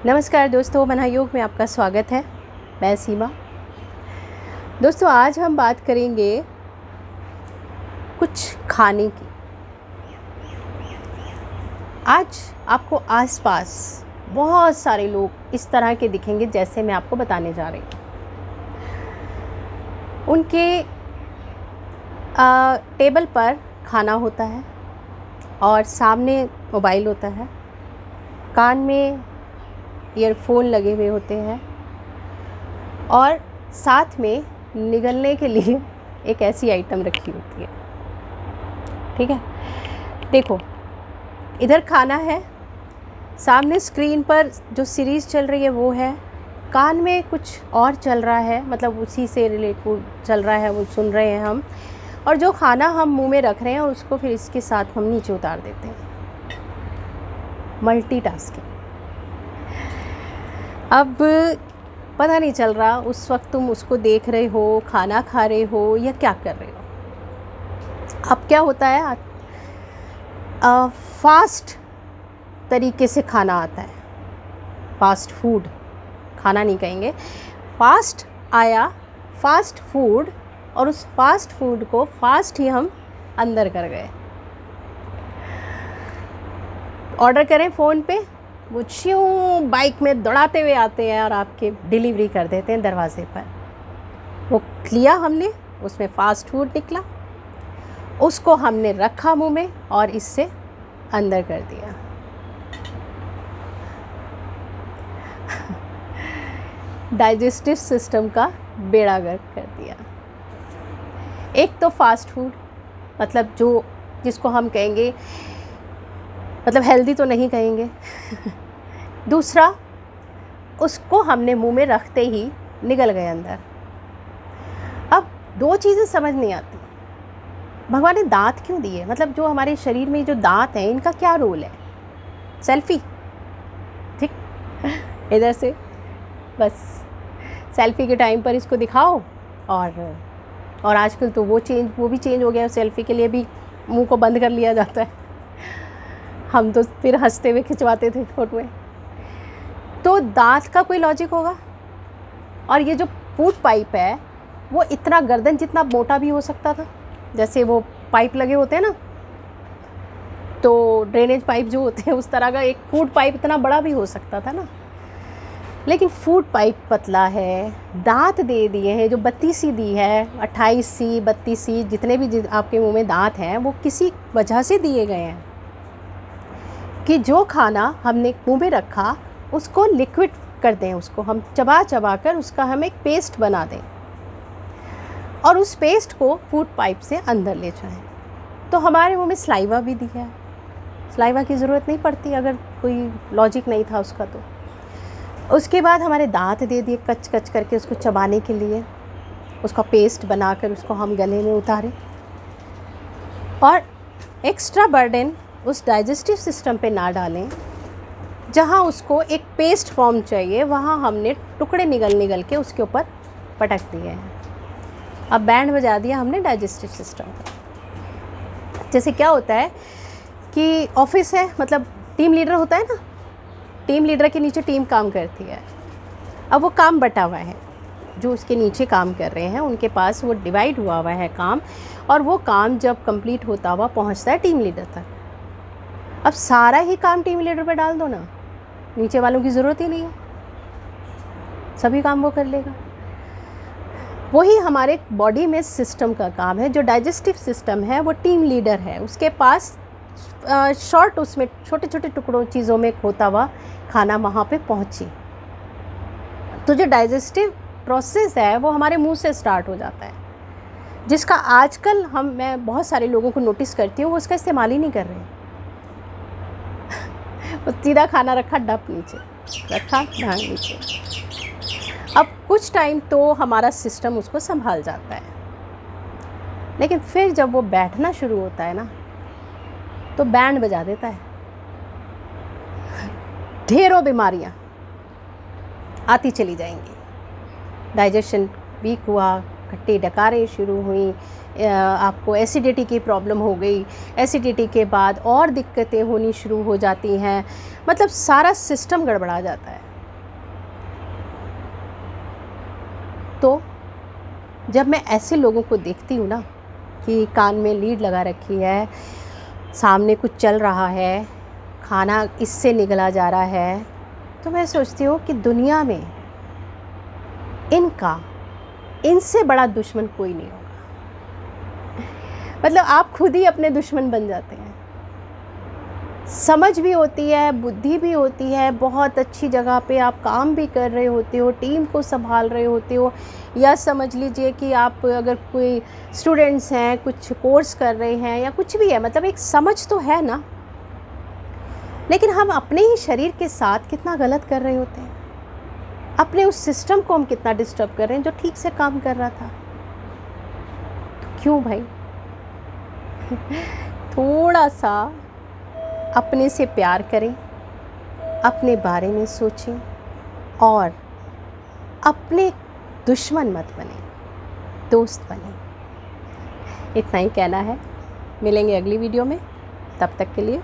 नमस्कार दोस्तों, मना योग में आपका स्वागत है। मैं सीमा। दोस्तों, आज हम बात करेंगे कुछ खाने की। आज आपको आसपास बहुत सारे लोग इस तरह के दिखेंगे जैसे मैं आपको बताने जा रही हूँ। उनके टेबल पर खाना होता है और सामने मोबाइल होता है, कान में ईयरफोन लगे हुए होते हैं और साथ में निगलने के लिए एक ऐसी आइटम रखी होती है। ठीक है, देखो इधर खाना है, सामने स्क्रीन पर जो सीरीज़ चल रही है वो है, कान में कुछ और चल रहा है, मतलब उसी से रिलेटेड चल रहा है, वो सुन रहे हैं हम, और जो खाना हम मुंह में रख रहे हैं उसको फिर इसके साथ हम नीचे उतार देते हैं। मल्टीटास्किंग। अब पता नहीं चल रहा उस वक्त तुम उसको देख रहे हो, खाना खा रहे हो या क्या कर रहे हो। अब क्या होता है, फास्ट तरीके से खाना आता है। फास्ट फूड, खाना नहीं कहेंगे, फास्ट आया, फास्ट फूड, और उस फास्ट फूड को फास्ट ही हम अंदर कर गए। ऑर्डर करें फ़ोन पे, वो च्यों बाइक में दौड़ाते हुए आते हैं और आपके डिलीवरी कर देते हैं दरवाजे पर। वो लिया हमने, उसमें फ़ास्ट फूड निकला, उसको हमने रखा मुंह में और इससे अंदर कर दिया। डाइजेस्टिव सिस्टम का बेड़ा गर्क कर दिया। एक तो फास्ट फूड, मतलब जिसको हम कहेंगे, मतलब हेल्दी तो नहीं कहेंगे। दूसरा, उसको हमने मुंह में रखते ही निगल गए अंदर। अब दो चीज़ें समझ नहीं आती, भगवान ने दांत क्यों दिए? मतलब जो हमारे शरीर में जो दांत हैं इनका क्या रोल है? सेल्फी, ठीक, इधर से बस सेल्फी के टाइम पर इसको दिखाओ। और आजकल तो वो भी चेंज हो गया, सेल्फी के लिए भी मुंह को बंद कर लिया जाता है। हम तो फिर हंसते हुए खिंचवाते थे फोटोएं। तो दांत का कोई लॉजिक होगा? और ये जो फूड पाइप है वो इतना गर्दन जितना मोटा भी हो सकता था, जैसे वो पाइप लगे होते हैं ना, तो ड्रेनेज पाइप जो होते हैं उस तरह का एक फूड पाइप इतना बड़ा भी हो सकता था ना। लेकिन फूड पाइप पतला है, दांत दे दिए हैं, जो 32 दी है, 28C 32C जितने भी आपके मुंह में दांत हैं वो किसी वजह से दिए गए हैं कि जो खाना हमने मुंह में रखा उसको लिक्विड कर दें, उसको हम चबा चबा कर उसका हम एक पेस्ट बना दें और उस पेस्ट को फूड पाइप से अंदर ले जाएं। तो हमारे मुंह में स्लाइवा भी दिया है, स्लाइवा की ज़रूरत नहीं पड़ती अगर कोई लॉजिक नहीं था उसका। तो उसके बाद हमारे दांत दे दिए कच कच करके उसको चबाने के लिए, उसका पेस्ट बनाकर उसको हम गले में उतारें, और एक्स्ट्रा बर्डन उस डाइजेस्टिव सिस्टम पे ना डालें। जहाँ उसको एक पेस्ट फॉर्म चाहिए वहाँ हमने टुकड़े निगल के उसके ऊपर पटक दिए हैं। अब बैंड बजा दिया हमने डाइजेस्टिव सिस्टम का। जैसे क्या होता है कि ऑफिस है, मतलब टीम लीडर होता है ना, टीम लीडर के नीचे टीम काम करती है। अब वो काम बटा हुआ है, जो उसके नीचे काम कर रहे हैं उनके पास वो डिवाइड हुआ है काम, और वो काम जब कंप्लीट होता हुआ पहुंचता है टीम लीडर तक। अब सारा ही काम टीम लीडर पे डाल दो ना, नीचे वालों की ज़रूरत ही नहीं है, सभी काम वो कर लेगा। वही हमारे बॉडी में सिस्टम का काम है। जो डाइजेस्टिव सिस्टम है वो टीम लीडर है, उसके पास शॉर्ट, उसमें छोटे छोटे टुकड़ों चीज़ों में होता हुआ खाना वहाँ पे पहुँची। तो जो डाइजेस्टिव प्रोसेस है वो हमारे मुंह से स्टार्ट हो जाता है, जिसका आजकल मैं बहुत सारे लोगों को नोटिस करती हूँ वो उसका इस्तेमाल ही नहीं कर रहे हैं। वो सीधा खाना रखा, डप नीचे रखा, ढांग नीचे। अब कुछ टाइम तो हमारा सिस्टम उसको संभाल जाता है, लेकिन फिर जब वो बैठना शुरू होता है ना तो बैंड बजा देता है। ढेरों बीमारियां आती चली जाएंगी। डाइजेशन वीक हुआ, खट्टी डकारें शुरू हुई, आपको एसिडिटी की प्रॉब्लम हो गई, एसिडिटी के बाद और दिक्कतें होनी शुरू हो जाती हैं, मतलब सारा सिस्टम गड़बड़ा जाता है। तो जब मैं ऐसे लोगों को देखती हूँ ना कि कान में लीड लगा रखी है, सामने कुछ चल रहा है, खाना इससे निगला जा रहा है, तो मैं सोचती हूँ कि दुनिया में इनसे बड़ा दुश्मन कोई नहीं होगा। मतलब आप खुद ही अपने दुश्मन बन जाते हैं। समझ भी होती है, बुद्धि भी होती है, बहुत अच्छी जगह पे आप काम भी कर रहे होते हो, टीम को संभाल रहे होते हो, या समझ लीजिए कि आप अगर कोई स्टूडेंट्स हैं, कुछ कोर्स कर रहे हैं या कुछ भी है, मतलब एक समझ तो है ना। लेकिन हम अपने ही शरीर के साथ कितना गलत कर रहे होते हैं, अपने उस सिस्टम को हम कितना डिस्टर्ब कर रहे हैं जो ठीक से काम कर रहा था। तो क्यों भाई थोड़ा सा अपने से प्यार करें, अपने बारे में सोचें और अपने दुश्मन मत बने, दोस्त बने। इतना ही कहना है। मिलेंगे अगली वीडियो में, तब तक के लिए